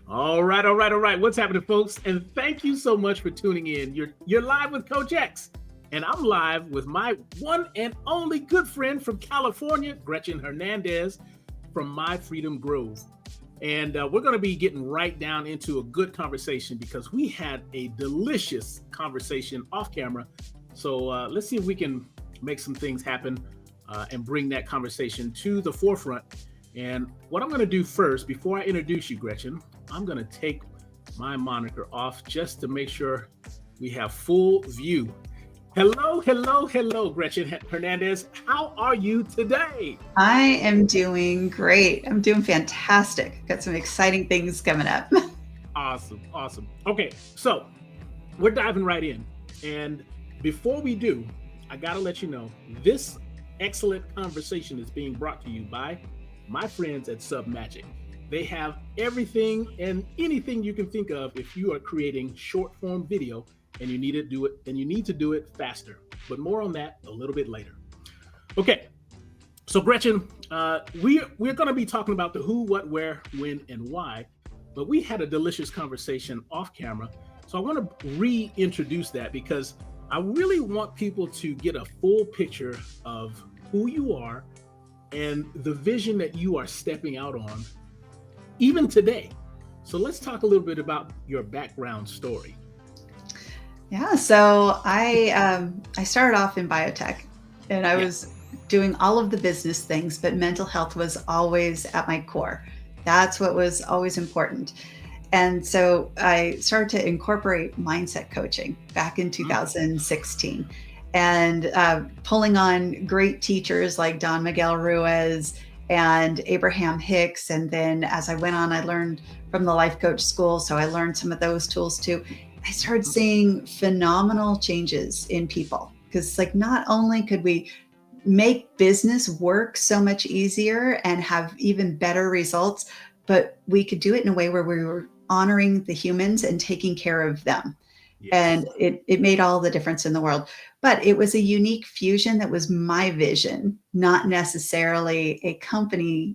All right, all right, all right. What's happening, folks? And thank you so much for tuning in. You're live with Coach X, and I'm live with my one and only good friend from California, Gretchen Hernandez from My Freedom Grove. And we're going to be getting right down into a good conversation because we had a delicious conversation off camera. So let's see if we can make some things happen and bring that conversation to the forefront. And what I'm going to do first, before I introduce you, Gretchen, I'm going to take my moniker off just to make sure we have full view. Hello, hello, hello, Gretchen Hernandez. How are you today? I am doing great. I'm doing fantastic. Got some exciting things coming up. Awesome, awesome. Okay, so we're diving right in. And before we do, I got to let you know this excellent conversation is being brought to you by my friends at Submagic. They have everything and anything you can think of if you are creating short form video and you need to do it and you need to do it faster. But more on that a little bit later. Okay, so Gretchen, we're going to be talking about the who, what, where, when, and why. But we had a delicious conversation off camera, so I want to reintroduce that because I really want people to get a full picture of who you are and the vision that you are stepping out on, even today. So let's talk a little bit about your background story. Yeah, so I started off in biotech, and I Yeah. was doing all of the business things, but mental health was always at my core. That's what was always important. And so I started to incorporate mindset coaching back in Mm. 2016 and pulling on great teachers like Don Miguel Ruiz and Abraham Hicks. And then as I went on, I learned from the life coach school. So I learned some of those tools too. I started seeing phenomenal changes in people because, like, not only could we make business work so much easier and have even better results, but we could do it in a way where we were honoring the humans and taking care of them. Yes. And it made all the difference in the world. But it was a unique fusion that was my vision, not necessarily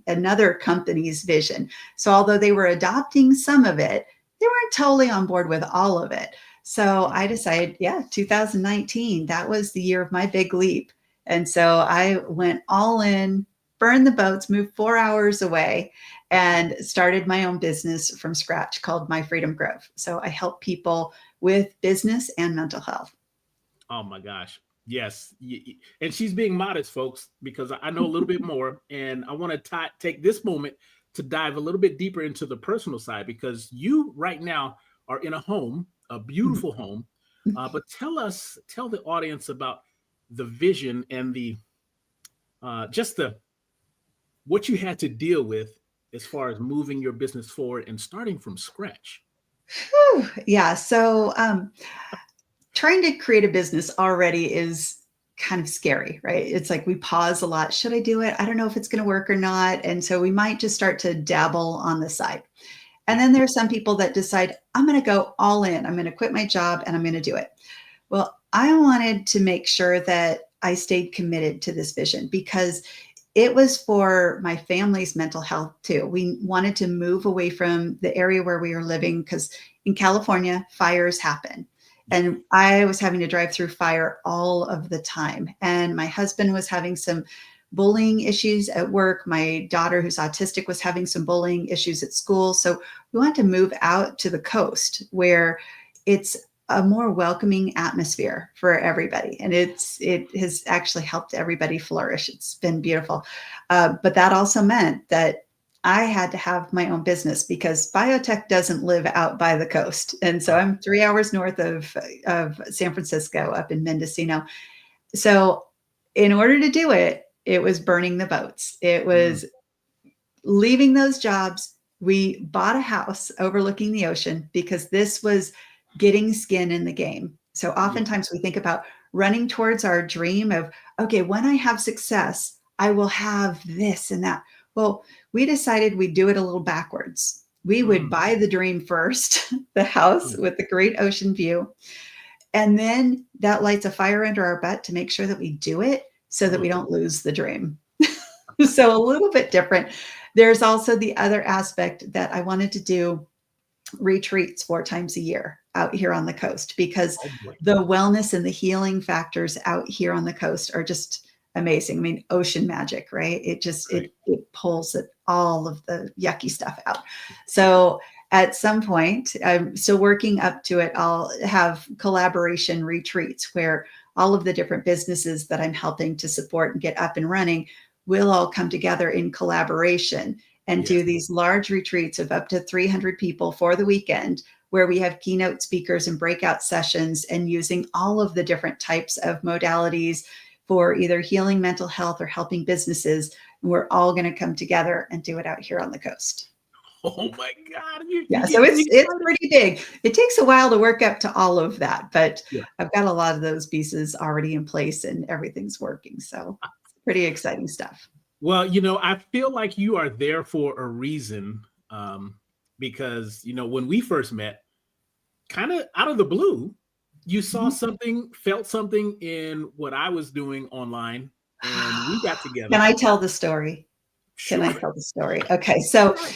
another company's vision. So although they were adopting some of it, they weren't totally on board with all of it. So I decided, yeah, 2019, that was the year of my big leap. And so I went all in, burned the boats, moved 4 hours away, and started my own business from scratch called My Freedom Grove. So I help people with business and mental health. Oh my gosh. Yes. And she's being modest, folks, because I know a little bit more. And I want to take this moment to dive a little bit deeper into the personal side because you right now are in a home, a beautiful home. But tell the audience about the vision and the just the what you had to deal with as far as moving your business forward and starting from scratch. Whew. Yeah. So trying to create a business already is kind of scary, right? It's like we pause a lot. Should I do it? I don't know if it's going to work or not. And so we might just start to dabble on the side. And Yeah. then there are some people that decide, I'm going to go all in. I'm going to quit my job and I'm going to do it. Well, I wanted to make sure that I stayed committed to this vision because it was for my family's mental health too. We wanted to move away from the area where we were living because in California, fires happen. Yeah. And I was having to drive through fire all of the time. And my husband was having some bullying issues at work. My daughter, who's autistic, was having some bullying issues at school. So we wanted to move out to the coast where it's a more welcoming atmosphere for everybody. And it has actually helped everybody flourish. It's been beautiful. But that also meant that I had to have my own business because biotech doesn't live out by the coast. And so I'm 3 hours north of San Francisco up in Mendocino. So in order to do it, it was burning the boats. It Mm. was leaving those jobs. We bought a house overlooking the ocean because this was getting skin in the game. So Yeah. oftentimes we think about running towards our dream of, okay, when I have success, I will have this and that. Well, we decided we'd do it a little backwards. We would Mm. buy the dream first, the house Mm. with the great ocean view. And then that lights a fire under our butt to make sure that we do it so that we Mm. don't lose the dream. So a little bit different. There's also the other aspect that I wanted to do retreats 4 times a year out here on the coast, because Oh boy. the wellness and the healing factors out here on the coast are just amazing. I mean, ocean magic, right? It just Right. it pulls all of the yucky stuff out. So at some point, I'm still working up to it. I'll have collaboration retreats where all of the different businesses that I'm helping to support and get up and running will all come together in collaboration and Yes. do these large retreats of up to 300 people for the weekend, where we have keynote speakers and breakout sessions and using all of the different types of modalities for either healing mental health or helping businesses. And we're all going to come together and do it out here on the coast. Oh my God. You Yeah, so getting me it's excited? pretty big. It takes a while to work up to all of that, but Yeah. I've got a lot of those pieces already in place and everything's working. So pretty exciting stuff. Well, I feel like you are there for a reason, because, when we first met, kind of out of the blue, you saw Mhm. something, felt something in what I was doing online, and we got Can together. I tell the story? Can I Sure. tell the story? Okay, so Sure.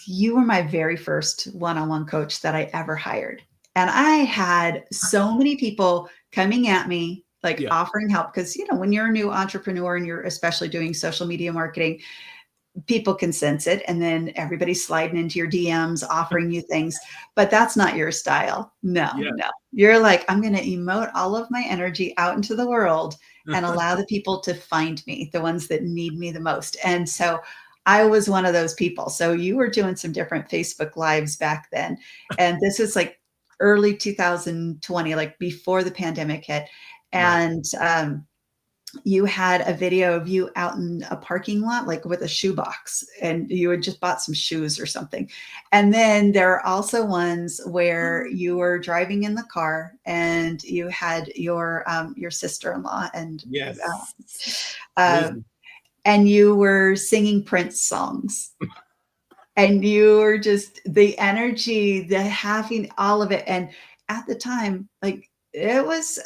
you were my very first one-on-one coach that I ever hired. And I had so many people coming at me, like Yeah. offering help. Because, when you're a new entrepreneur and you're especially doing social media marketing, people can sense it. And then everybody's sliding into your DMs, offering you things. But that's not your style. No, Yeah. no. You're like, I'm going to emote all of my energy out into the world and allow the people to find me, the ones that need me the most. And so I was one of those people. So you were doing some different Facebook lives back then. And this was like early 2020, like before the pandemic hit. Right. And you had a video of you out in a parking lot, like with a shoebox, and you had just bought some shoes or something. And then there are also ones where you were driving in the car and you had your sister-in-law Yes. uh, Listen. and you were singing Prince songs. And you were just the energy, the having all of it. And at the time, like that was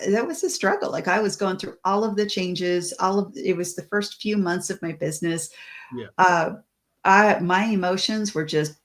a struggle. Like I was going through all of the changes, it was the first few months of my business. Yeah. Uh, my emotions were just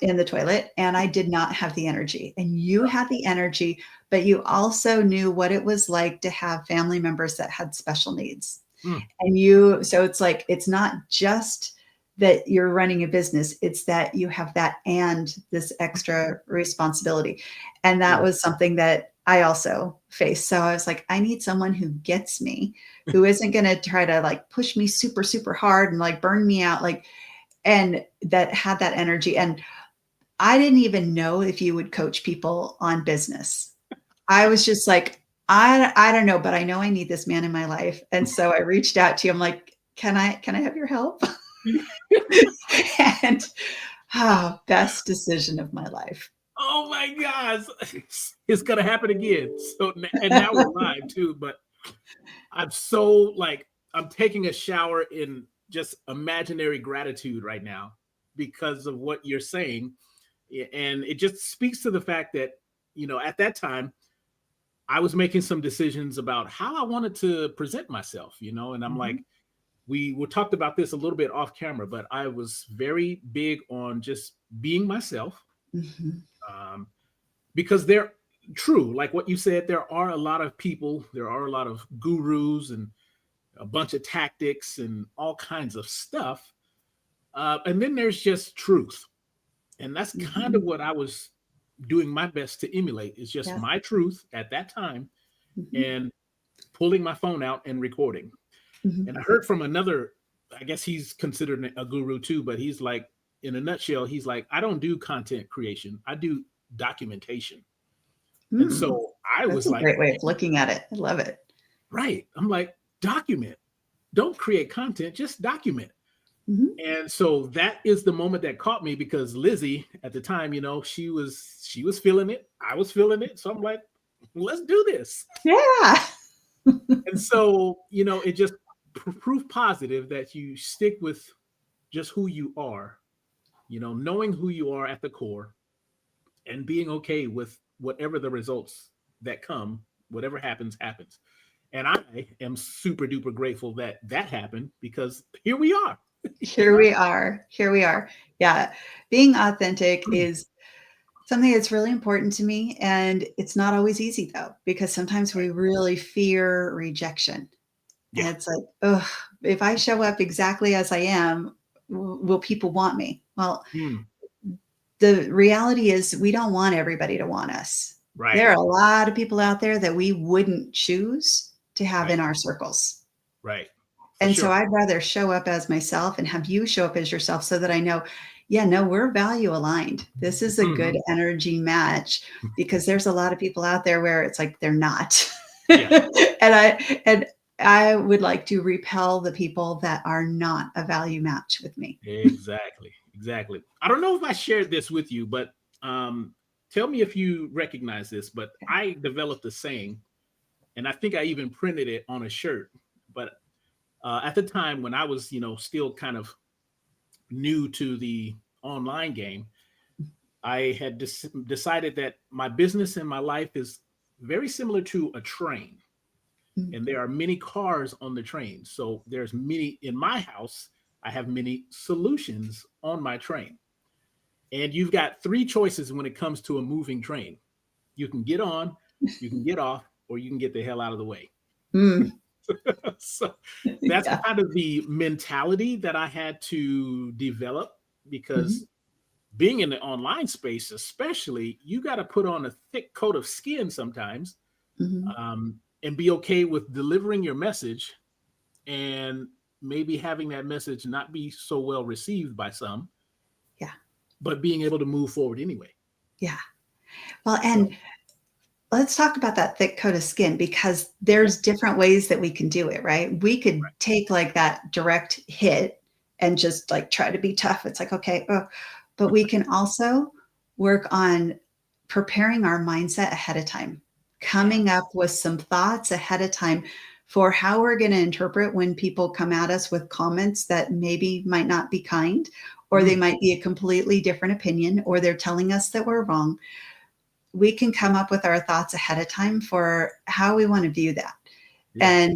in the toilet and I did not have the energy. And you had the energy, but you also knew what it was like to have family members that had special needs. Mm. So it's like, it's not just that you're running a business, it's that you have that and this extra responsibility. And that Yeah. was something that I also faced. So I was like, I need someone who gets me, who isn't going to try to like push me super, super hard and like burn me out, like, and that had that energy. And I didn't even know if you would coach people on business. I was just like, I don't know, but I know I need this man in my life. And so I reached out to you. I'm like, can I have your help? And best decision of my life. Oh my gosh. It's gonna happen again. So, and now we're live too, but I'm so like I'm taking a shower in just imaginary gratitude right now because of what you're saying. And it just speaks to the fact that, at that time, I was making some decisions about how I wanted to present myself, and I'm like, Mhm, we talked about this a little bit off camera, but I was very big on just being myself, mhm. um, because they're true. Like what you said, there are a lot of people, there are a lot of gurus and a bunch of tactics and all kinds of stuff. And then there's just truth. And that's kind of Mhm. what I was doing my best to emulate is just Yeah. my truth at that time Mhm, and pulling my phone out and recording. mhm. And I heard from another, I guess he's considered a guru too, but he's like, in a nutshell, he's like, I don't do content creation, I do documentation. And Mm, so I that's was a like, great way of "Damn, looking at it. I love it. right." I'm like, document, don't create content, just document. Mhm. And so that is the moment that caught me because Lizzie at the time, she was feeling it, I was feeling it. So I'm like, let's do this. Yeah. And so, it just proof positive that you stick with just who you are, knowing who you are at the core and being okay with whatever the results that come, whatever happens, happens. And I am super duper grateful that that happened because here we are. you Here know? we are. Here we are. Yeah. Being authentic is Something that's really important to me. And it's not always easy though, because sometimes Right. we really fear rejection. And Yeah. it's like, oh, if I show up exactly as I am, will people want me? Well, Mm, the reality is we don't want everybody to want us. There right. are a lot of people out there that we wouldn't choose to have Right. in our circles. Right. For And so sure. I'd rather show up as myself and have you show up as yourself so that I know, yeah, no, we're value aligned. This is a good Hmm. energy match, because there's a lot of people out there where it's like they're not. Yeah. And I would like to repel the people that are not a value match with me. Exactly. Exactly. I don't know if I shared this with you, but um, tell me if you recognize this. But I developed a saying, and I think I even printed it on a shirt. But at the time when I was, still kind of new to the online game, I had decided that my business and my life is very similar to a train, Mm, and there are many cars on the train. So there's many in my house. I have many solutions on my train, and you've got three choices when it comes to a moving train. You can get on, you can get off, or you can get the hell out of the way. mm, So that's yeah. kind of the mentality that I had to develop, Mhm, because being in the online space, especially, you got to put on a thick coat of skin sometimes, mhm. and be okay with delivering your message, and maybe having that message not be so well received by some, Yeah. but being able to move forward anyway. Yeah. Well, So, and let's talk about that thick coat of skin, because okay. there's different ways that we can do it, right? We could take like that direct hit and just like try to be tough. It's like, okay, but we can also work on preparing our mindset ahead of time, coming up Yes. with some thoughts ahead of time for how we're going to interpret when people come at us with comments that maybe might not be kind, or they Mm, might be a completely different opinion, or they're telling us that we're wrong. We can come up with our thoughts ahead of time for how we want to view that. yeah.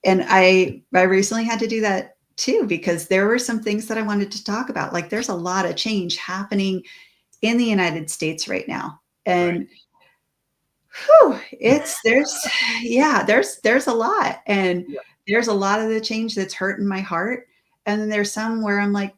And I recently had to do that too, because there were some things that I wanted to talk about. Like there's a lot of change happening in the United States right now. Right. And whew, it's there's a lot. And Yeah. there's a lot of the change that's hurting my heart. And then there's some where I'm like,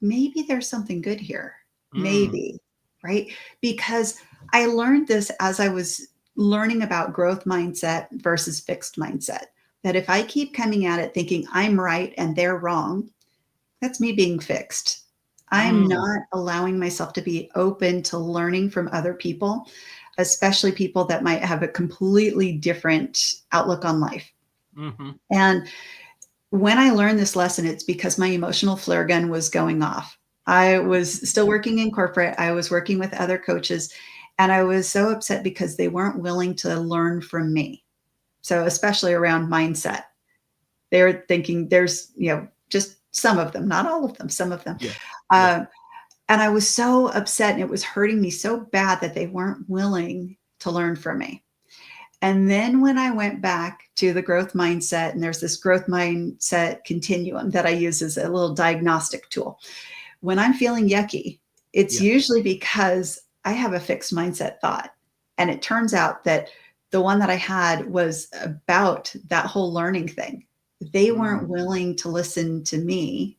maybe there's something good here. Mm, Maybe, right? Because I learned this as I was learning about growth mindset versus fixed mindset. That if I keep coming at it thinking I'm right and they're wrong, that's me being fixed. I'm mm, not allowing myself to be open to learning from other people, especially people that might have a completely different outlook on life. hmm. And when I learned this lesson, it's because my emotional flare gun was going off. I was still working in corporate. I was working with other coaches, and I was so upset because they weren't willing to learn from me. So, especially around mindset, they were thinking there's, just some of them, not all of them, some of them. Yeah. Yeah. Uh, and I was so upset, and it was hurting me so bad that they weren't willing to learn from me. And then when I went back to the growth mindset, and there's this growth mindset continuum that I use as a little diagnostic tool. When I'm feeling yucky, it's Yeah. usually because I have a fixed mindset thought. And it turns out that the one that I had was about that whole learning thing. They Mm. weren't willing to listen to me.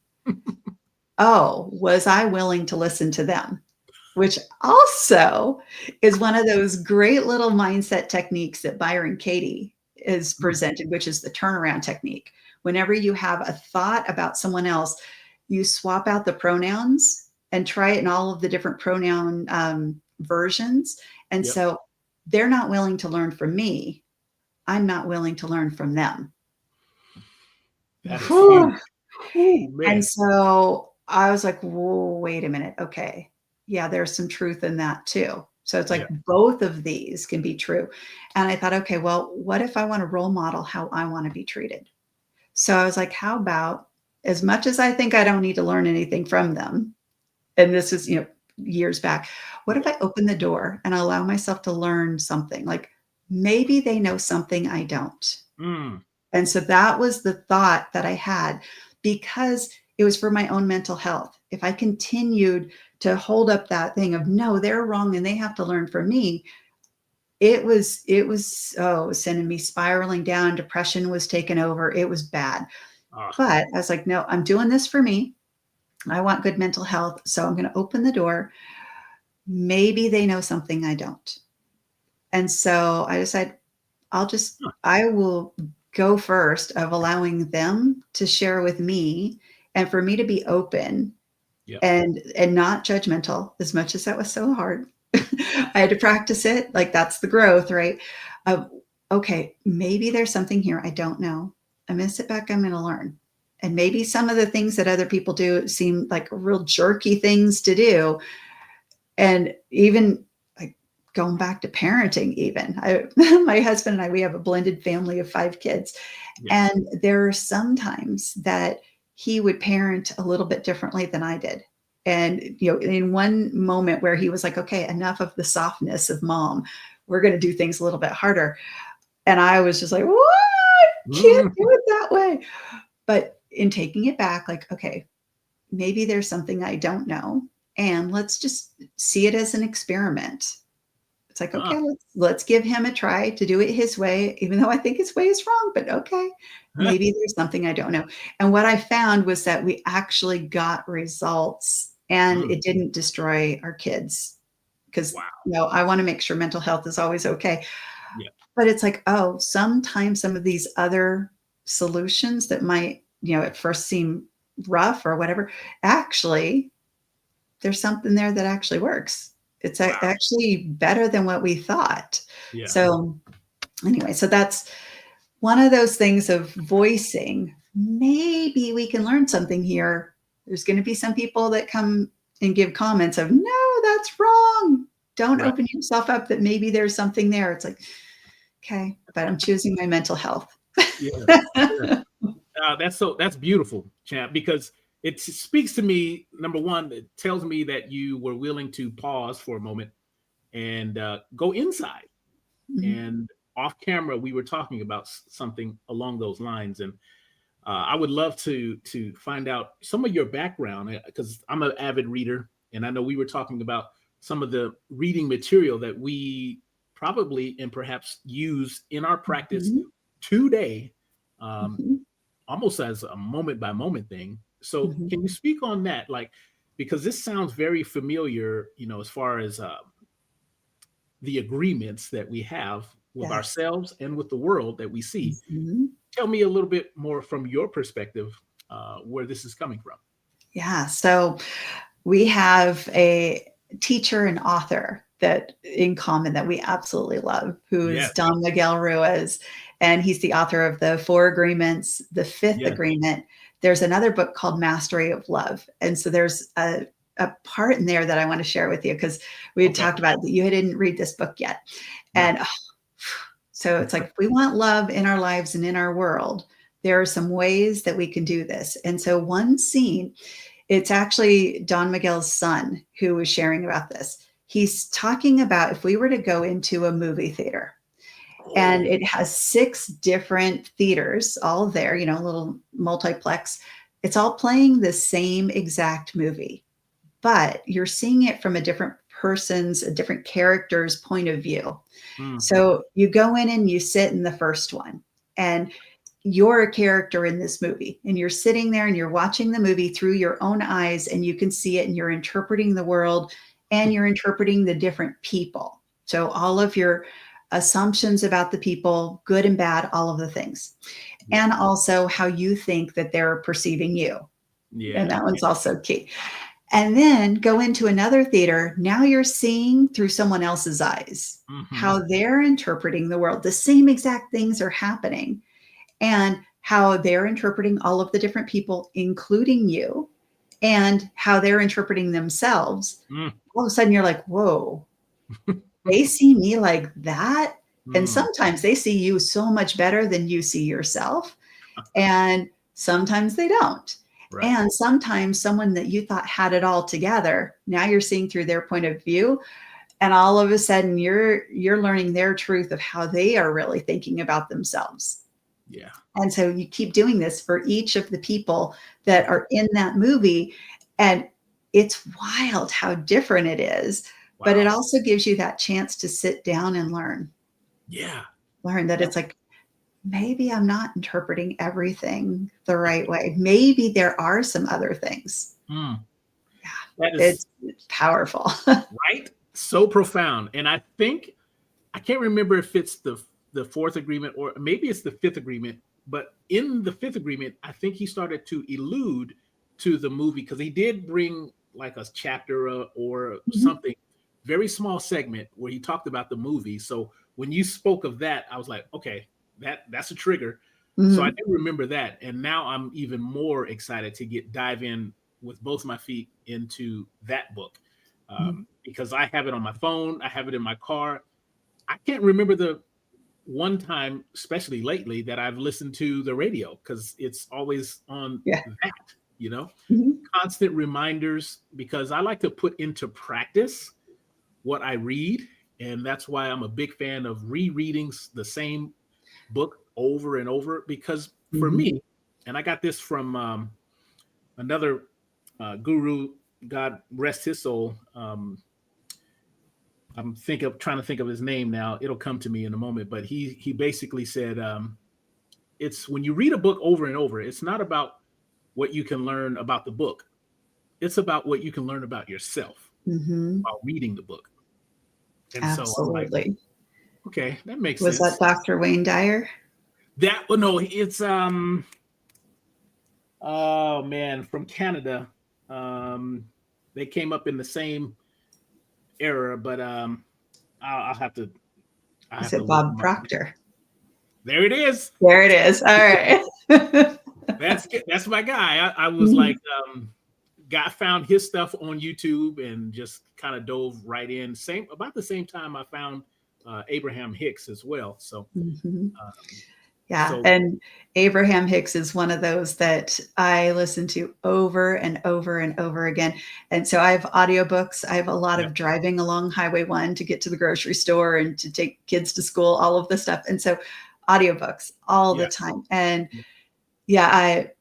Oh, was I willing to listen to them? Which also is one of those great little mindset techniques that Byron Katie is Mm. presented, which is the turnaround technique. Whenever you have a thought about someone else, you swap out the pronouns and try it in all of the different pronoun versions. And Yep. so they're not willing to learn from me. I'm not willing to learn from them. That is Whew. huge. Whew, And man. so I was like, whoa, wait a minute. Okay. Yeah, there's some truth in that too. So it's Yeah. like both of these can be true. And I thought, okay, well, what if I want to role model how I want to be treated? So I was like, how about, as much as I think I don't need to learn anything from them, and this is, years back, what if Yeah. I open the door and allow myself to learn something? Like maybe they know something I don't. Mm. And so that was the thought that I had, because It was for my own mental health. If I continued to hold up that thing of no, they're wrong and they have to learn from me, it was sending me spiraling down. Depression was taking over. It was bad. Ah, But I was like, no, I'm doing this for me. I want good mental health. So I'm going to open the door. Maybe they know something I don't. And so I decided huh, I will go first of allowing them to share with me and for me to be open yep. and not judgmental as much as that was so hard. I had to practice it. Like that's the growth, right? Of, okay, maybe there's something here I don't know. I'm going to sit back. I'm going to learn. And maybe some of the things that other people do seem like real jerky things to do. And even like going back to parenting, even my husband and I, we have a blended family of 5 kids. Yeah. And there are some times that he would parent a little bit differently than I did. And, in one moment where he was like, okay, enough of the softness of mom, we're going to do things a little bit harder. And I was just like, what? Can't Mm, do it that way. But in taking it back, like, okay, maybe there's something I don't know. And let's just see it as an experiment. It's like, ah, okay, let's give him a try to do it his way, even though I think his way is wrong, but okay, maybe there's something I don't know. And what I found was that we actually got results and mm, it didn't destroy our kids because wow. I want to make sure mental health is always okay. Yeah. But it's like, oh, sometimes some of these other solutions that might, at first seem rough or whatever, actually there's something there that actually works. It's Wow. actually better than what we thought. Yeah. So anyway, so that's one of those things of voicing. Maybe we can learn something here. There's going to be some people that come and give comments of, no, that's wrong. Don't Right. open yourself up that maybe there's something there. It's like, okay, but I'm choosing my mental health. Yeah. Yeah. That's beautiful, champ, because it speaks to me. Number one, it tells me that you were willing to pause for a moment and go inside. Mhm. And off camera, we were talking about something along those lines, and I would love to find out some of your background because I'm an avid reader, and I know we were talking about some of the reading material that we probably and perhaps use in our practice Mhm. today. Um, Mhm. almost as a moment by moment thing. So Mhm. can you speak on that? Like, because this sounds very familiar, as far as the agreements that we have with Yes. ourselves and with the world that we see. Mhm. Tell me a little bit more from your perspective where this is coming from. Yeah. So we have a teacher and author that in common that we absolutely love, who is Yes. Don Miguel Ruiz. And he's the author of the 4 Agreements, the Fifth Yeah. Agreement. There's another book called Mastery of Love. And so there's a part in there that I want to share with you because we had Okay. talked about that you didn't read this book yet. No. And so it's like, if we want love in our lives and in our world, there are some ways that we can do this. And so one scene, it's actually Don Miguel's son who was sharing about this. He's talking about if we were to go into a movie theater and Oh. it has 6 different theaters, all there, a little multiplex. It's all playing the same exact movie, but you're seeing it from a a different character's point of view. Mm-hmm. So you go in and you sit in the first one, and you're a character in this movie, and you're sitting there and you're watching the movie through your own eyes, and you can see it, and you're interpreting the world and you're interpreting the different people. So all of your assumptions about the people, good and bad, all of the things, Yeah. and also how you think that they're perceiving you. And Yeah. that one's also key. And then go into another theater. Now you're seeing through someone else's eyes Mm-hmm. how they're interpreting the world. The same exact things are happening, and how they're interpreting all of the different people, including you, and how they're interpreting themselves. Mm. All of a sudden, you're like, whoa, they see me like that. And Mm. sometimes they see you so much better than you see yourself. And sometimes they don't. Right. And sometimes someone that you thought had it all together, now you're seeing through their point of view. And all of a sudden you're learning their truth of how they are really thinking about themselves. Yeah. And so you keep doing this for each of the people that are in that movie. And it's wild how different it is. But it Wow. also gives you that chance to sit down and Yeah. learn that Yeah. it's like, maybe I'm not interpreting everything the right way. Maybe there are some other things. Mm. Yeah, That is it's powerful. right. So profound. And I think I can't remember if it's the fourth agreement or maybe it's the fifth agreement, but in the fifth agreement, I think he started to allude to the movie because he did bring like a chapter or Mhm. something, very small segment where he talked about the movie. So when you spoke of that, I was like, okay, that's a trigger. So I Mhm. do remember that, and now I'm even more excited to dive in with both my feet into that book Mhm. because I have it on my phone, I have it in my car. I can't remember the one time, especially lately, that I've listened to the radio because it's always on Yeah. that, you know, Mhm. constant reminders because I like to put into practice what I read. And that's why I'm a big fan of rereading the same book over and over because for Mhm. me, and I got this from another guru, God rest his soul. Trying to think of his name now. It'll come to me in a moment. But he basically said, it's when you read a book over and over, it's not about what you can learn about the book. It's about what you can learn about yourself Mhm. while reading the book. And so I'm like, Absolutely. okay, that makes Was that sense. Dr. Wayne Dyer? That well, no, it's oh man, from Canada. Um, they came up in the same era, but I'll have to Is look it Bob them up. Proctor? There it is. There it is. All right. That's my guy. I was like, Mhm. got found his stuff on YouTube and just kind of dove right in. Same about the same time I found Abraham Hicks as well. So, Mhm. um, Yeah, so and Abraham Hicks is one of those that I listen to over and over and over again. And so I have audiobooks. I have a lot yeah, of driving along Highway 1 to get to the grocery store and to take kids to school, all of this stuff. And so audiobooks all the yeah, time. And yeah. yeah, I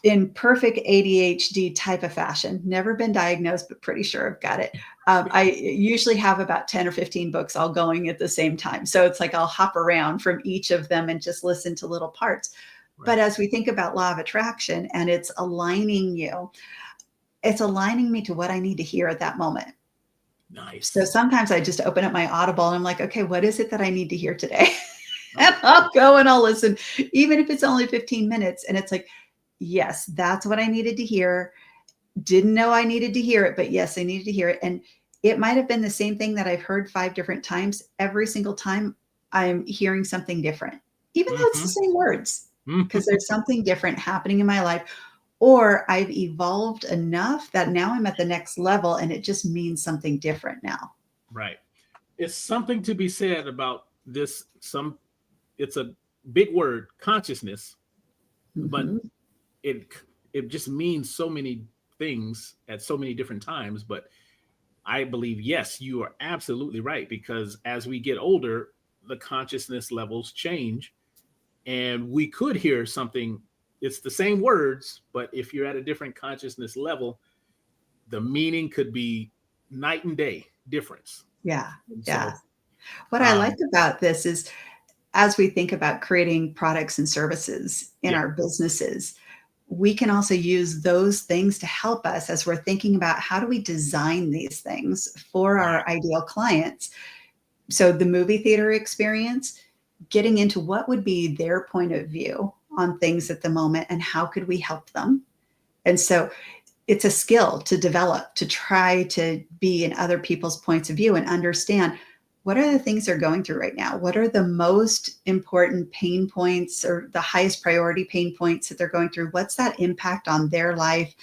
in perfect ADHD type of fashion, never been diagnosed, but pretty sure I've got it. I usually have about 10 or 15 books all going at the same time. So it's like I'll hop around from each of them and just listen to little parts. But Right. as we think about law of attraction and it's aligning me to what I need to hear at that moment. So Nice. sometimes I just open up my Audible and I'm like, okay, what is it that I need to hear today? And Okay. I'll go and I'll listen, even if it's only 15 minutes. And it's like, yes, that's what I needed to hear. Didn't know I needed to hear it, but yes, I needed to hear it. And it might have been the same thing that I've heard 5 different times. Every single time I'm hearing something different, even though it's the Mm-hmm. same words, because Mm-hmm. there's something different happening in my life. Or I've evolved enough that now I'm at the next level and it just means something different now. Right. It's something to be said about this. It's a big word, consciousness, but Hmm. it it just means so many things at so many different times. But I believe, yes, you are absolutely right because as we get older, the consciousness levels change, and we could hear something. It's the same words, but if you're at a different consciousness level, the meaning could be night and day difference. Yeah. And Yeah. so, What I like um, about this is as we think about creating products and services in yeah, our businesses, we can also use those things to help us as we're thinking about how do we design these things for right, our ideal clients. So, the movie theater experience, getting into what would be their point of view on things at the moment and how could we help them. And so, it's a skill to develop to try to be in other people's points of view and understand what are the things they're going through right now, what are the most important pain points or the highest priority pain points that they're going through, what's that impact on their life,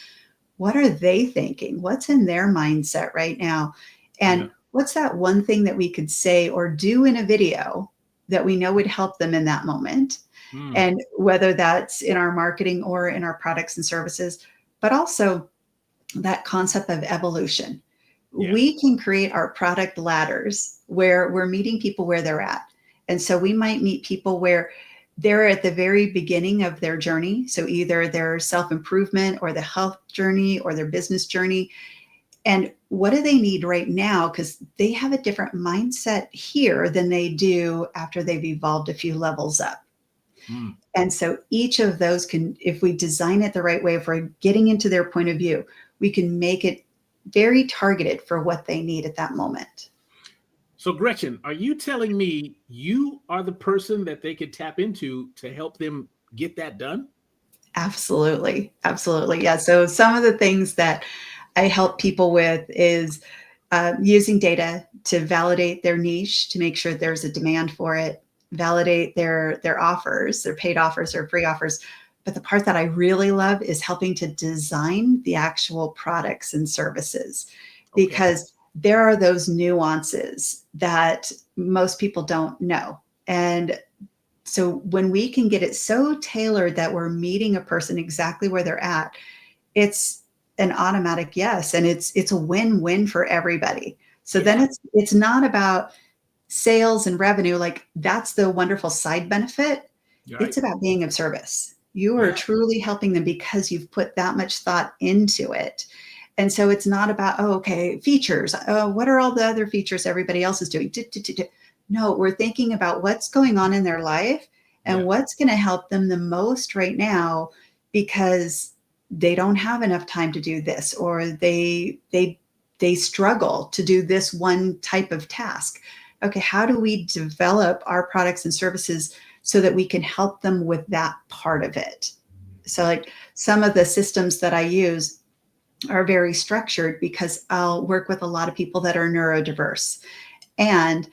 what are they thinking, what's in their mindset right now, yeah, and what's that one thing that we could say or do in a video that we know would help them in that moment. mm, And whether that's in our marketing or in our products and services, but also that concept of evolution. yeah, We can create our product ladders where we're meeting people where they're at. And so we might meet people where they're at the very beginning of their journey. So either their self-improvement or the health journey or their business journey. And what do they need right now? Because they have a different mindset here than they do after they've evolved a few levels up. Mm. And so each of those can, if we design it the right way, if we're getting into their point of view, we can make it very targeted for what they need at that moment. So, Gretchen, are you telling me you are the person that they could tap into to help them get that done? Absolutely. Absolutely. Yeah. So some of the things that I help people with is using data to validate their niche, to make sure there's a demand for it, validate their offers, their paid offers or free offers. But the part that I really love is helping to design the actual products and services, Okay. because there are those nuances that most people don't know. And so when we can get it so tailored that we're meeting a person exactly where they're at, it's an automatic yes, and it's a win-win for everybody. So then Yeah. it's not about sales and revenue, like that's the wonderful side benefit. You're It's right. about being of service. You are Yeah. truly helping them because you've put that much thought into it. And so it's not about, oh, okay, features. Oh, what are all the other features everybody else is doing? No, we're thinking about what's going on in their life and Yeah. what's going to help them the most right now, because they don't have enough time to do this, or they struggle to do this one type of task. Okay, how do we develop our products and services so that we can help them with that part of it? So like some of the systems that I use are very structured because I'll work with a lot of people that are neurodiverse. And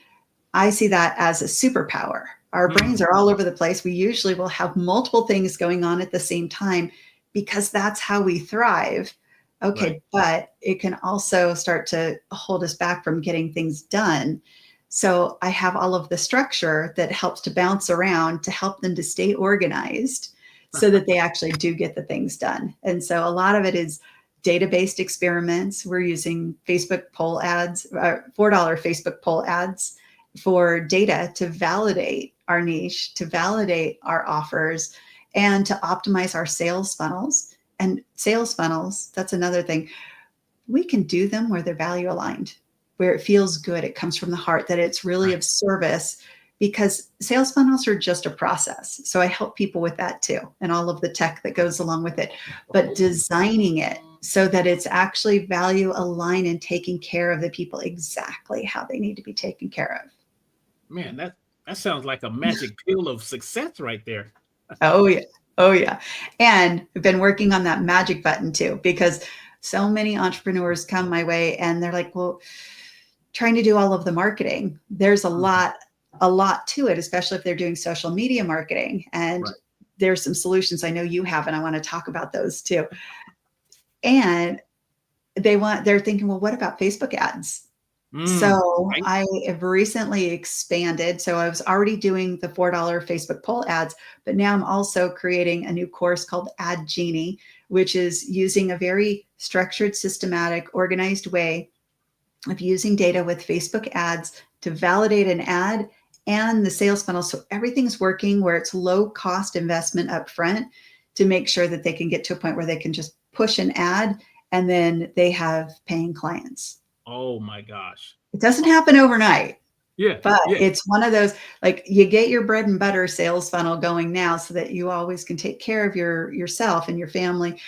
I see that as a superpower. Our brains Mm. are all over the place. We usually will have multiple things going on at the same time because that's how we thrive. Right. Okay, but it can also start to hold us back from getting things done. So I have all of the structure that helps to bounce around to help them to stay organized so that they actually do get the things done. And so a lot of it is data-based experiments. We're using Facebook poll ads, $4 Facebook poll ads for data to validate our niche, to validate our offers, and to optimize our sales funnels. And sales funnels, that's another thing. We can do them where they're value aligned, where it feels good, it comes from the heart, that it's really Right. of service, because sales funnels are just a process. So I help people with that too, and all of the tech that goes along with it, but designing it so that it's actually value aligned and taking care of the people exactly how they need to be taken care of. Man, that sounds like a magic pill of success right there. Oh yeah. Oh yeah. And I've been working on that magic button too, because so many entrepreneurs come my way and they're like, well, trying to do all of the marketing, there's Mhm. a lot to it, especially if they're doing social media marketing. And Right. there's some solutions I know you have, and I want to talk about those too. And they're thinking, well, what about Facebook ads? Mm. So Right. I have recently expanded. So I was already doing the $4 Facebook poll ads, but now I'm also creating a new course called Ad Genie, which is using a very structured, systematic, organized way of using data with Facebook ads to validate an ad and the sales funnel. So everything's working where it's low cost investment up front to make sure that they can get to a point where they can just push an ad and then they have paying clients. Oh my gosh. It doesn't happen overnight, Yeah. but Yeah. it's one of those, like, you get your bread and butter sales funnel going now so that you always can take care of yourself and your family.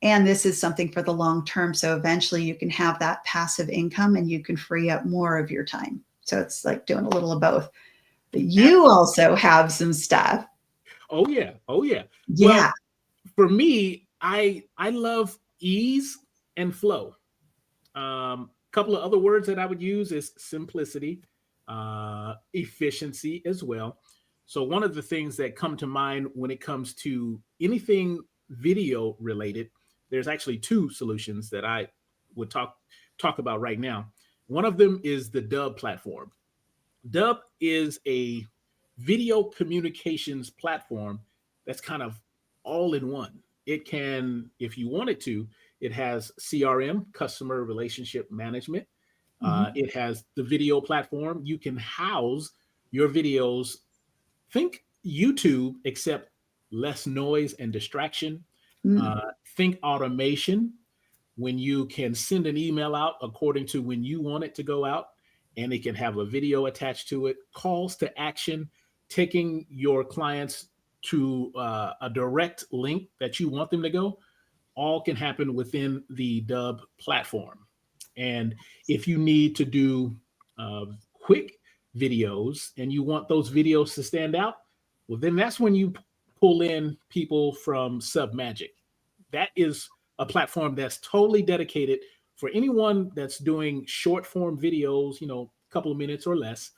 And this is something for the long term. So eventually you can have that passive income and you can free up more of your time. So it's like doing a little of both. But you Absolutely. also have some stuff. Oh yeah. Oh yeah. Yeah. Well, for me, I love ease and flow. Couple of other words that I would use is simplicity, efficiency as well. So one of the things that come to mind when it comes to anything video related, there's actually two solutions that I would talk about right now. One of them is the Dub platform. Dub is a video communications platform that's kind of all in one. It can, if you want it to, it has CRM, customer relationship management. Mhm. It has the video platform. You can house your videos. Think YouTube, except less noise and distraction. Mm. Uh, think automation, when you can send an email out according to when you want it to go out, and it can have a video attached to it. Calls to action, taking your clients to a direct link that you want them to go, all can happen within the Dub platform. And if you need to do quick videos and you want those videos to stand out, well, then that's when you pull in people from Submagic. That is a platform that's totally dedicated for anyone that's doing short form videos, a couple of minutes or less,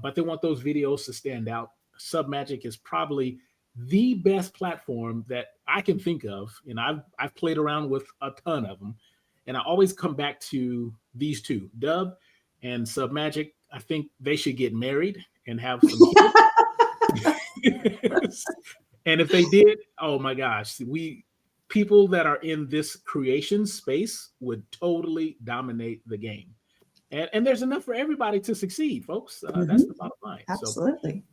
but they want those videos to stand out. Submagic is probably the best platform that I can think of, and I've played around with a ton of them, and I always come back to these two, Dub and Submagic. I think they should get married and have some kids. And if they did, oh my gosh, we people that are in this creation space would totally dominate the game. And there's enough for everybody to succeed, folks. That's Mhm. the bottom line. So Absolutely.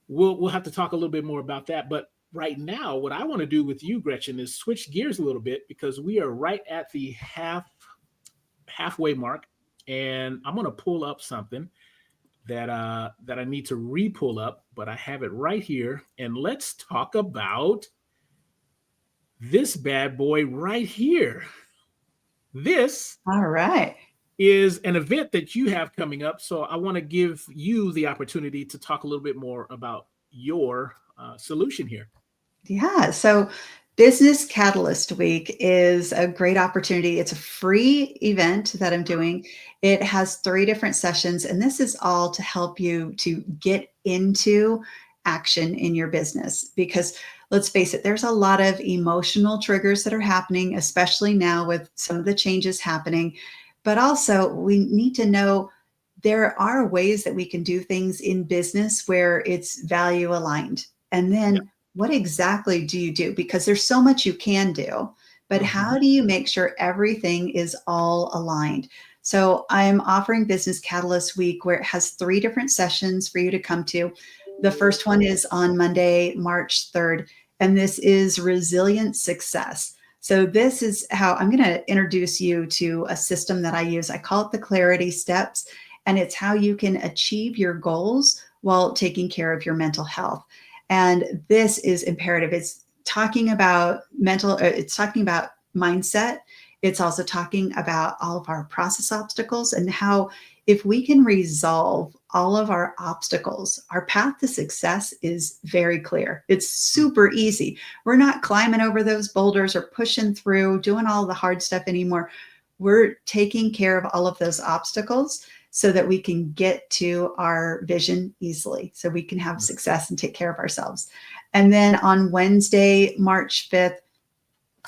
we'll have to talk a little bit more about that. But right now, what I want to do with you, Gretchen, is switch gears a little bit because we are right at the halfway mark, and I'm going to pull up something that I need to re-pull up, but I have it right here. And let's talk about this bad boy right here. This All right. is an event that you have coming up. So I want to give you the opportunity to talk a little bit more about your solution here. Yeah. So Business Catalyst Week is a great opportunity. It's a free event that I'm doing. It has 3 different sessions, and this is all to help you to get into action in your business. Because let's face it, there's a lot of emotional triggers that are happening, especially now with some of the changes happening. But also, we need to know there are ways that we can do things in business where it's value aligned. And Yeah. then what exactly do you do? Because there's so much you can do, but Mhm. how do you make sure everything is all aligned? So I'm offering Business Catalyst Week where it has 3 different sessions for you to come to. The first one is on Monday, March 3rd, and this is resilient success. So this is how I'm going to introduce you to a system that I use. I call it the Clarity Steps, and it's how you can achieve your goals while taking care of your mental health. And this is imperative. It's talking about it's talking about mindset. It's also talking about all of our process obstacles and how if we can resolve all of our obstacles, our path to success is very clear. It's super easy. We're not climbing over those boulders or pushing through, doing all the hard stuff anymore. We're taking care of all of those obstacles so that we can get to our vision easily, so we can have success and take care of ourselves. And then on Wednesday, March 5th,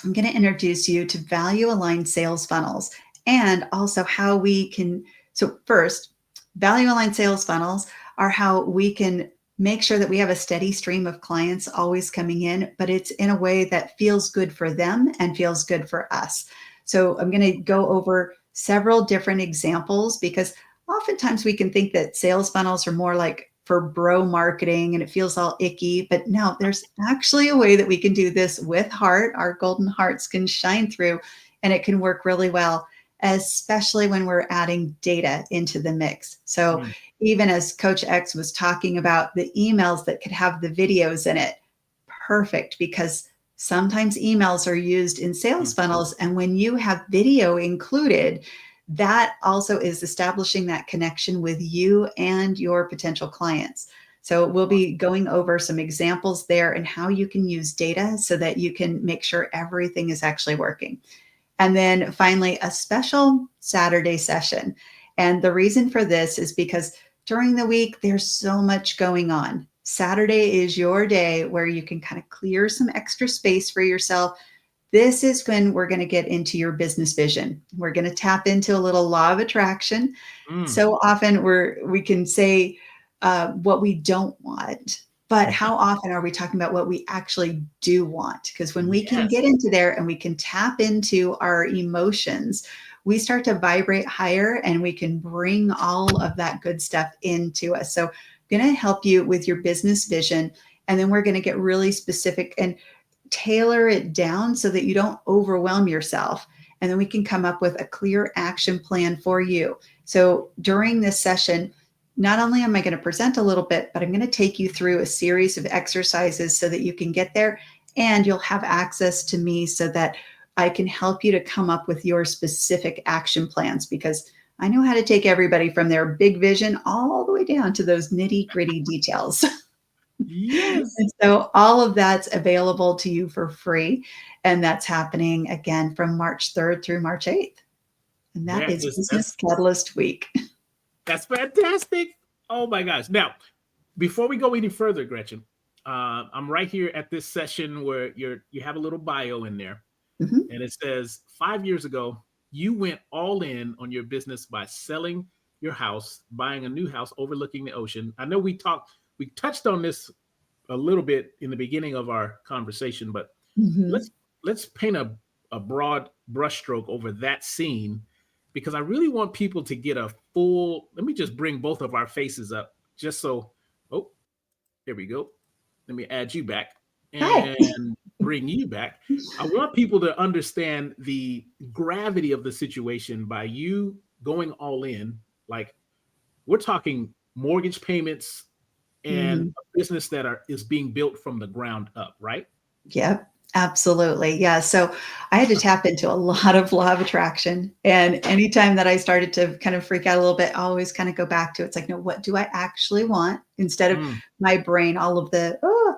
I'm going to introduce you to value aligned sales funnels and also how we can. So, first, value aligned sales funnels are how we can make sure that we have a steady stream of clients always coming in, but it's in a way that feels good for them and feels good for us. So, I'm going to go over several different examples because oftentimes we can think that sales funnels are more like for bro marketing and it feels all icky, but no, there's actually a way that we can do this with heart. Our golden hearts can shine through and it can work really well, especially when we're adding data into the mix. So even as Coach X was talking about the emails that could have the videos in it, perfect, because sometimes emails are used in sales funnels. And when you have video included, that also is establishing that connection with you and your potential clients. So we'll be going over some examples there and how you can use data so that you can make sure everything is actually working. And then finally, a special Saturday session. And the reason for this is because during the week, there's so much going on. Saturday is your day where you can kind of clear some extra space for yourself. This is when we're going to get into your business vision. We're going to tap into a little law of attraction. So often we can say what we don't want, but how often are we talking about what we actually do want? Because when we can get into there and we can tap into our emotions, we start to vibrate higher and we can bring all of that good stuff into us. So I'm going to help you with your business vision. And then we're going to get really specific and tailor it down so that you don't overwhelm yourself. And then we can come up with a clear action plan for you. So during this session, not only am I going to present a little bit, but I'm going to take you through a series of exercises so that you can get there, and you'll have access to me so that I can help you to come up with your specific action plans, because I know how to take everybody from their big vision all the way down to those nitty gritty details. Yes. And so all of that's available to you for free. And that's happening again from March 3rd through March 8th. And that is Business Catalyst Week. That's fantastic. Oh my gosh. Now, before we go any further, Gretchen, I'm right here at this session where you have a little bio in there. Mm-hmm. And it says 5 years ago, you went all in on your business by selling your house, buying a new house overlooking the ocean. I know we touched on this a little bit in the beginning of our conversation, but Mm-hmm. let's paint a broad brushstroke over that scene, because I really want people to get a full. Let me just bring both of our faces up, just so. Oh, there we go. Let me add you back Hi. and bring you back. I want people to understand the gravity of the situation by you going all in. Like, we're talking mortgage payments and Mm-hmm. a business that is being built from the ground up, right? Yep, absolutely. Yeah. So I had to tap into a lot of law of attraction. And anytime that I started to kind of freak out a little bit, I always kind of go back to it's like, no, what do I actually want, instead of Mm, my brain, all of the, oh.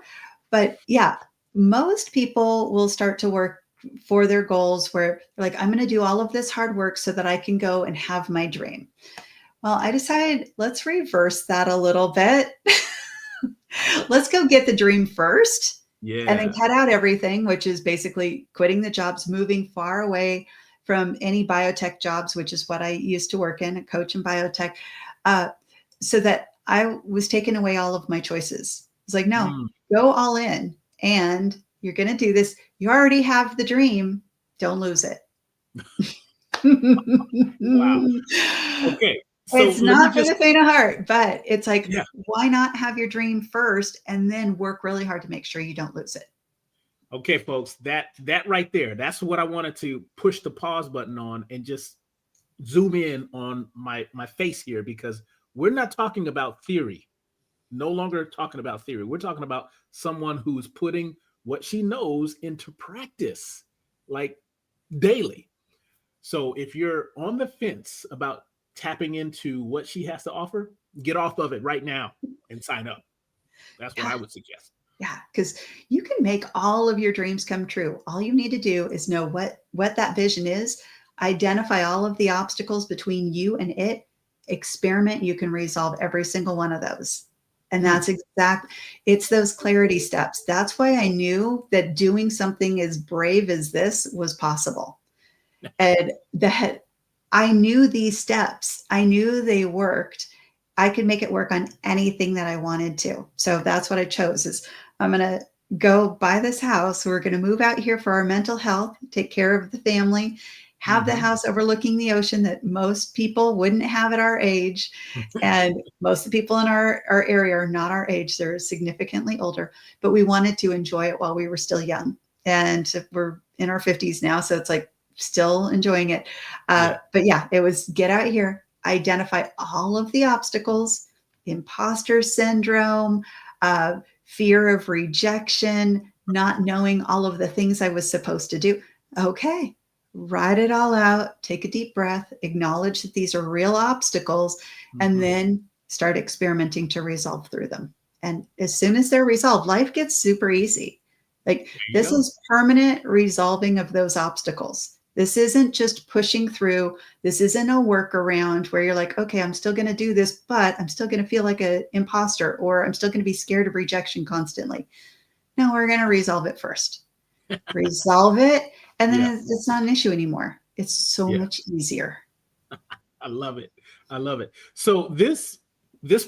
But yeah, most people will start to work for their goals where they're like, I'm going to do all of this hard work so that I can go and have my dream. Well, I decided let's reverse that a little bit. Let's go get the dream first, and then yeah. cut out everything, which is basically quitting the jobs, moving far away from any biotech jobs, which is what I used to work in, a coach in biotech, uh, so that I was taking away all of my choices. It's like, no, Mm, go all in, and you're going to do this. You already have the dream. Don't lose it. wow. Okay. So It's let me not for just, the faint of heart, but it's like, yeah. why not have your dream first and then work really hard to make sure you don't lose it? Okay, folks, that right there, that's what I wanted to push the pause button on and just zoom in on my face here, because we're not talking about theory. No longer talking about theory. We're talking about someone who's putting what she knows into practice, like, daily. So if you're on the fence about tapping into what she has to offer, get off of it right now and sign up. That's what Yeah. I would suggest. Yeah, because you can make all of your dreams come true. All you need to do is know what that vision is, identify all of the obstacles between you and it, experiment. You can resolve every single one of those. And Mm, it's those clarity steps. That's why I knew that doing something as brave as this was possible. And that I knew these steps, I knew they worked. I could make it work on anything that I wanted to. So that's what I chose is I'm going to go buy this house. We're going to move out here for our mental health, take care of the family, have the mhm. house overlooking the ocean that most people wouldn't have at our age. And most of the people in our area are not our age. They're significantly older, but we wanted to enjoy it while we were still young. And we're in our 50s now. So it's like, still enjoying it. Yeah. But yeah, it was get out here, identify all of the obstacles, imposter syndrome, fear of rejection, not knowing all of the things I was supposed to do. Okay, write it all out, take a deep breath, acknowledge that these are real obstacles, and Mhm. then start experimenting to resolve through them. And as soon as they're resolved, life gets super easy. Like, There you this go. is permanent resolving of those obstacles. This isn't just pushing through. This isn't a workaround where you're like, okay, I'm still going to do this, but I'm still going to feel like an imposter, or I'm still going to be scared of rejection constantly. No, we're going to resolve it first. Resolve it, and Yeah. then it's not an issue anymore. It's so Yeah. much easier. I love it. I love it. So this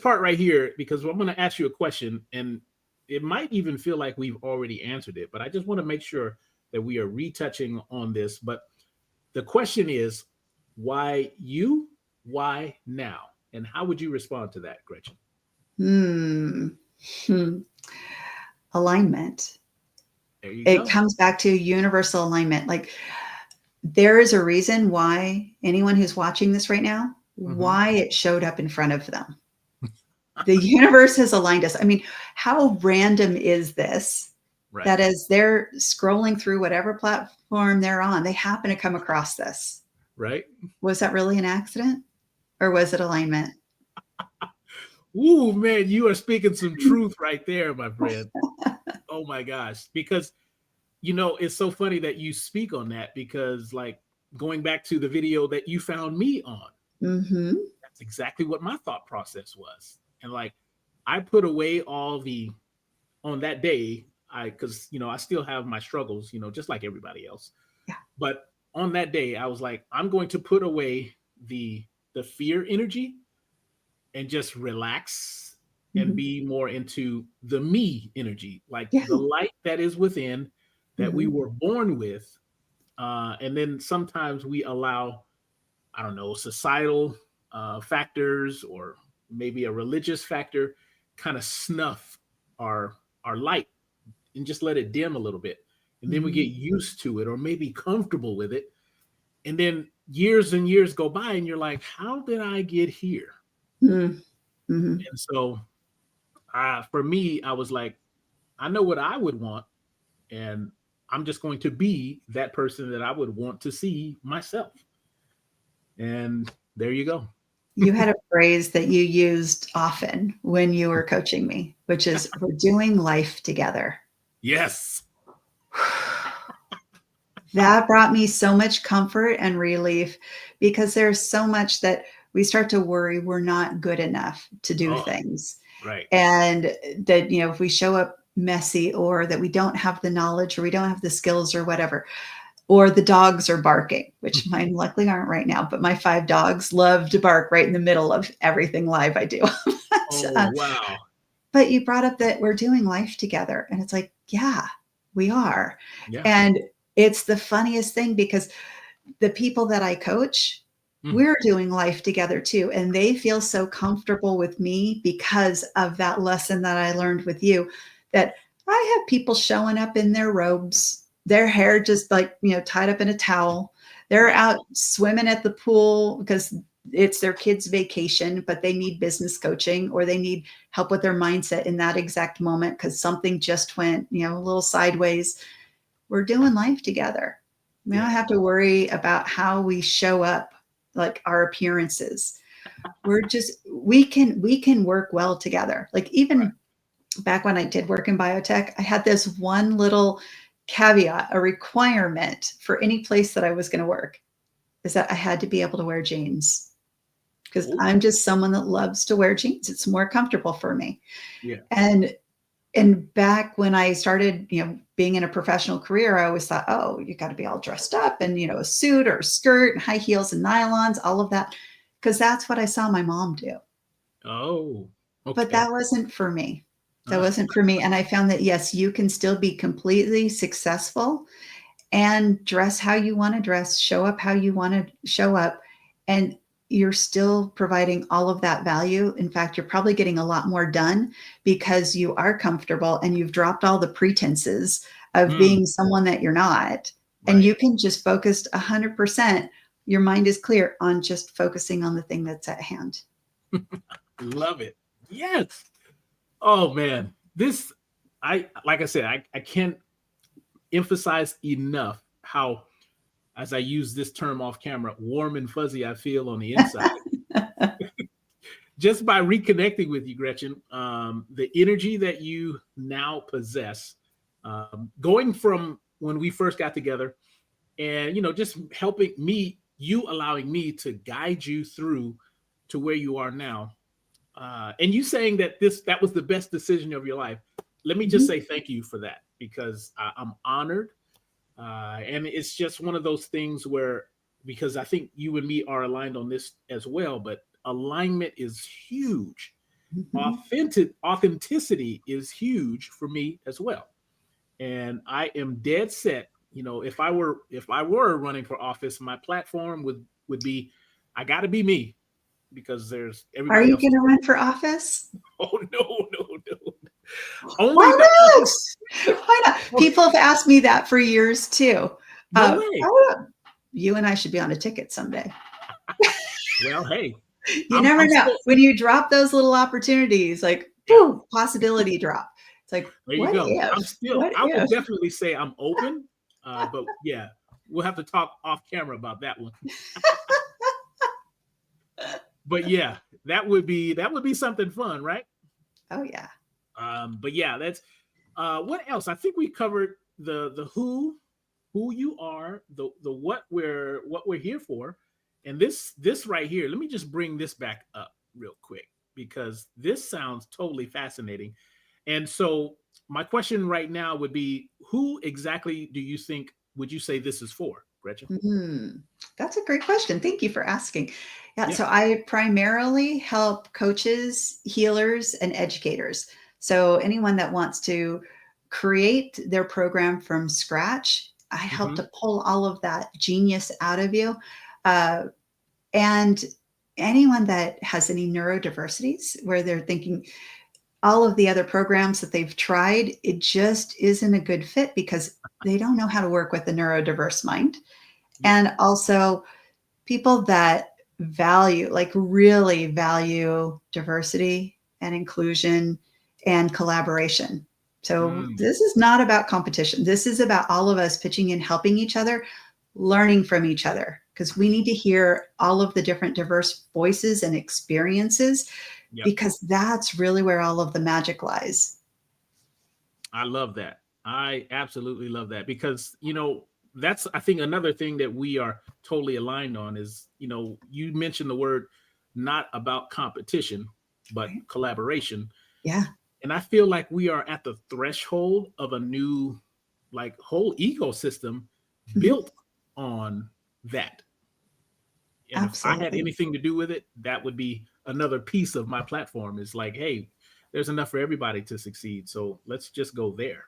part right here, because I'm going to ask you a question, and it might even feel like we've already answered it, but I just want to make sure that we are retouching on this. But the question is, why you? Why now? And how would you respond to that, Gretchen? Hmm. Hmm. Alignment. There you It go. comes back to universal alignment. Like, there is a reason why anyone who's watching this right now, Hmm. why it showed up in front of them. The universe has aligned us. I mean, how random is this? Right. That as they're scrolling through whatever platform they're on, they happen to come across this. Right. Was that really an accident, or was it alignment? Ooh, man, you are speaking some truth right there, my friend. Oh my gosh. Because, it's so funny that you speak on that because, like, going back to the video that you found me on, Mm-hmm. that's exactly what my thought process was. And, like, I put away all the, on that day, because, I still have my struggles, just like everybody else. Yeah. But on that day, I was like, I'm going to put away the fear energy and just relax and Mm-hmm. be more into the me energy, like Yeah. the light that is within that we Mm-hmm. were born with. And then sometimes we allow, I don't know, societal factors or maybe a religious factor kind of snuff our our light and just let it dim a little bit. And then we Mm-hmm. get used to it or maybe comfortable with it. And then years and years go by and you're like, how did I get here? Mm-hmm. And so for me, I was like, I know what I would want, and I'm just going to be that person that I would want to see myself. And there you go. You had a phrase that you used often when you were coaching me, which is, we're doing life together. Yes. That brought me so much comfort and relief, because there's so much that we start to worry we're not good enough to do Oh, things. right. And that, if we show up messy, or that we don't have the knowledge, or we don't have the skills, or whatever, or the dogs are barking, which mine luckily aren't right now, but my 5 dogs love to bark right in the middle of everything live I do. but, Oh, uh, wow. but you brought up that we're doing life together. And it's like, yeah, we are. Yeah. And it's the funniest thing, because the people that I coach, Mm. we're doing life together too. And they feel so comfortable with me because of that lesson that I learned with you, that I have people showing up in their robes, their hair just like, tied up in a towel. They're Right. out swimming at the pool because it's their kids' vacation, but they need business coaching, or they need help with their mindset in that exact moment because something just went, a little sideways. We're doing life together. We don't Yeah. have to worry about how we show up, like our appearances. We can work well together. Like, Right. even back when I did work in biotech, I had this one little caveat, a requirement for any place that I was going to work, is that I had to be able to wear jeans, because Oh, I'm just someone that loves to wear jeans. It's more comfortable for me. yeah. And back when I started, being in a professional career, I always thought, oh, you got to be all dressed up and, a suit or a skirt and high heels and nylons, all of that, because that's what I saw my mom do. Oh, But okay. that wasn't for me. That Uh, wasn't for me. And I found that, yes, you can still be completely successful and dress how you want to dress, show up how you want to show up. And you're still providing all of that value. In fact, you're probably getting a lot more done because you are comfortable and you've dropped all the pretenses of mm, being someone that you're not. And right. you can just focus 100%. Your mind is clear on just focusing on the thing that's at hand. Love it. Yes. Oh man. Like I said, I can't emphasize enough how, as I use this term off camera, warm and fuzzy I feel on the inside just by reconnecting with you, Gretchen. The energy that you now possess, going from when we first got together, and just helping me, you allowing me to guide you through to where you are now, and you saying that that was the best decision of your life. Let me just Mhm. say thank you for that because I'm honored. And it's just one of those things where, because I think you and me are aligned on this as well, but alignment is huge. Mhm. Authenticity is huge for me as well. And I am dead set. If I were running for office, my platform would be, I got to be me because there's Are everybody you else. going to run for office? Oh no, no, no. Only the Why office. not? Why not? People have asked me that for years too. No way. You and I should be on a ticket someday. Well, hey, You never I'm know. still When you drop those little opportunities, like, yeah. boom, possibility drop. It's like, There you what go. if? What I will if? definitely say I'm open. But yeah, we'll have to talk off camera about that one. But yeah, that would be something fun, right? Oh, yeah. But yeah, that's what else? I think we covered the who you are, the what we're here for, and this right here. Let me just bring this back up real quick because this sounds totally fascinating. And so my question right now would be, who exactly do you think would you say this is for, Gretchen? Hmm. That's a great question. Thank you for asking. Yeah, Yeah. so I primarily help coaches, healers, and educators. So anyone that wants to create their program from scratch, I help Hmm. to pull all of that genius out of you. Uh, and anyone that has any neurodiversities where they're thinking all of the other programs that they've tried, it just isn't a good fit because they don't know how to work with a neurodiverse mind. Yeah. And also people that value, like really value diversity and inclusion and collaboration. So Mm, this is not about competition. This is about all of us pitching in, helping each other, learning from each other, because we need to hear all of the different diverse voices and experiences, yep. because that's really where all of the magic lies. I love that. I absolutely love that because, that's, I think, another thing that we are totally aligned on is, you mentioned the word not about competition, but Right? collaboration. Yeah. And I feel like we are at the threshold of a new, like, whole ecosystem Mhm. built on that. And if I had Absolutely. anything to do with it, that would be another piece of my platform is like, hey, there's enough for everybody to succeed. So let's just go there.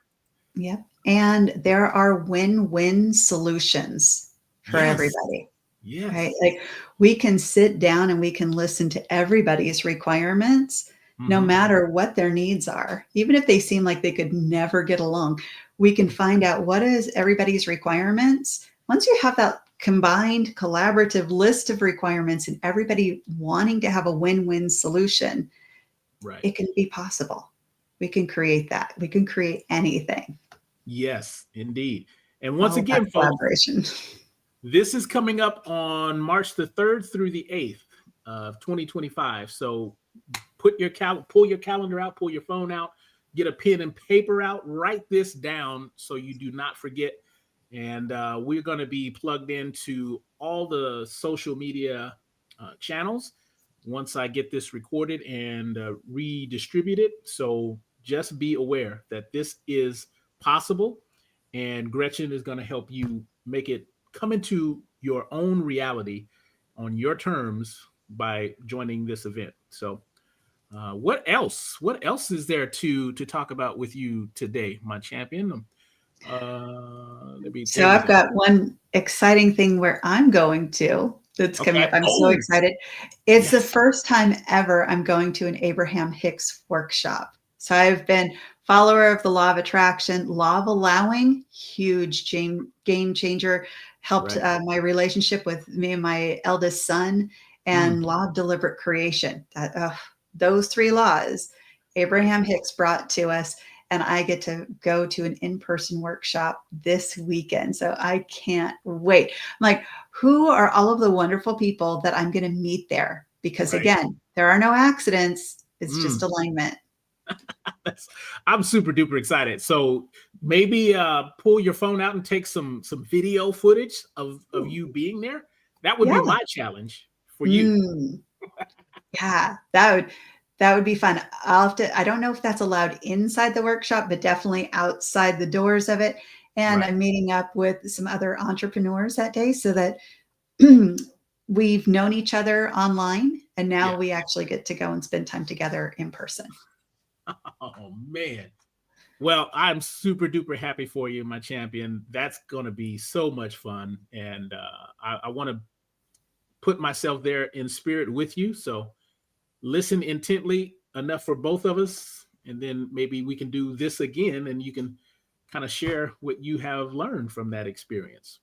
Yep. And there are win-win solutions for Yes. everybody, right? Yes. Like we can sit down and we can listen to everybody's requirements, no Hmm. matter what their needs are. Even if they seem like they could never get along, we can find out what is everybody's requirements. Once you have that combined collaborative list of requirements and everybody wanting to have a win-win solution, Right. it can be possible. We can create that. We can create anything. Yes, indeed. And once All about again, folks, collaboration. this is coming up on March the 3rd through the 8th of 2025. So pull your calendar out, pull your phone out, get a pen and paper out, write this down so you do not forget. And we're going to be plugged into all the social media channels once I get this recorded and redistributed. So just be aware that this is possible, and Gretchen is going to help you make it come into your own reality on your terms by joining this event. So what else? What else is there to talk about with you today, my champion? Let me. So There we I've go. got one exciting thing where I'm going to that's coming Okay. up. I'm so Oh, excited. It's the yes. first time ever I'm going to an Abraham Hicks workshop. So I've been follower of the law of attraction, law of allowing, huge game changer, helped Right. my relationship with me and my eldest son, Mm, and law of deliberate creation. Those three laws right. Abraham Hicks brought to us, and I get to go to an in-person workshop this weekend. So I can't wait. I'm like, who are all of the wonderful people that I'm going to meet there? Because Right. again, there are no accidents. It's just Mm. alignment. I'm super duper excited. So maybe pull your phone out and take some video footage of Ooh, you being there. That would yeah. be my challenge for you. Mm, yeah, that would be fun. I'll have to, I don't know if that's allowed inside the workshop, but definitely outside the doors of it. And Right. I'm meeting up with some other entrepreneurs that day so that we've known each other online and Yeah. now we actually get to go and spend time together in person. Oh man. Well, I'm super duper happy for you, my champion. That's gonna be so much fun, and I want to put myself there in spirit with you. So listen intently enough for both of us, and then maybe we can do this again, and you can kind of share what you have learned from that experience.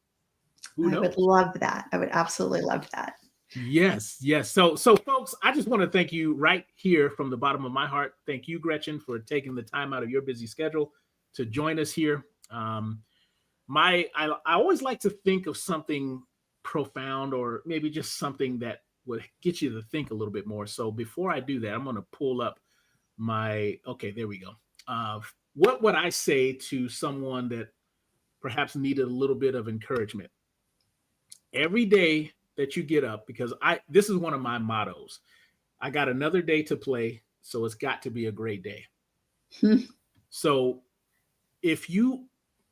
Who I would knows? love that. I would absolutely love that. Yes, yes. So folks, I just want to thank you right here from the bottom of my heart. Thank you, Gretchen, for taking the time out of your busy schedule to join us here. I always like to think of something profound, or maybe just something that would get you to think a little bit more. So before I do that, I'm going to pull up okay, there we go. What would I say to someone that perhaps needed a little bit of encouragement? Every day that you get up, because this is one of my mottos. I got another day to play, so it's got to be a great day. So if you,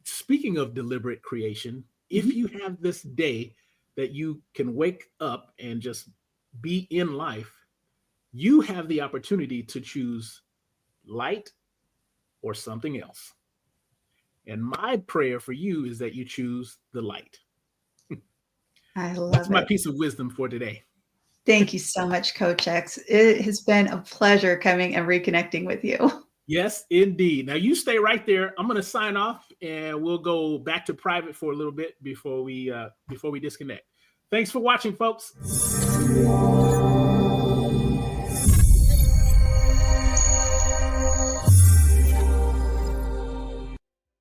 speaking of deliberate creation, if you have this day that you can wake up and just be in life, you have the opportunity to choose light or something else. And my prayer for you is that you choose the light. I That's love my it. piece of wisdom for today. Thank you so much, Coach X. It has been a pleasure coming and reconnecting with you. Yes, indeed. Now you stay right there. I'm going to sign off, and we'll go back to private for a little bit before we disconnect. Thanks for watching, folks.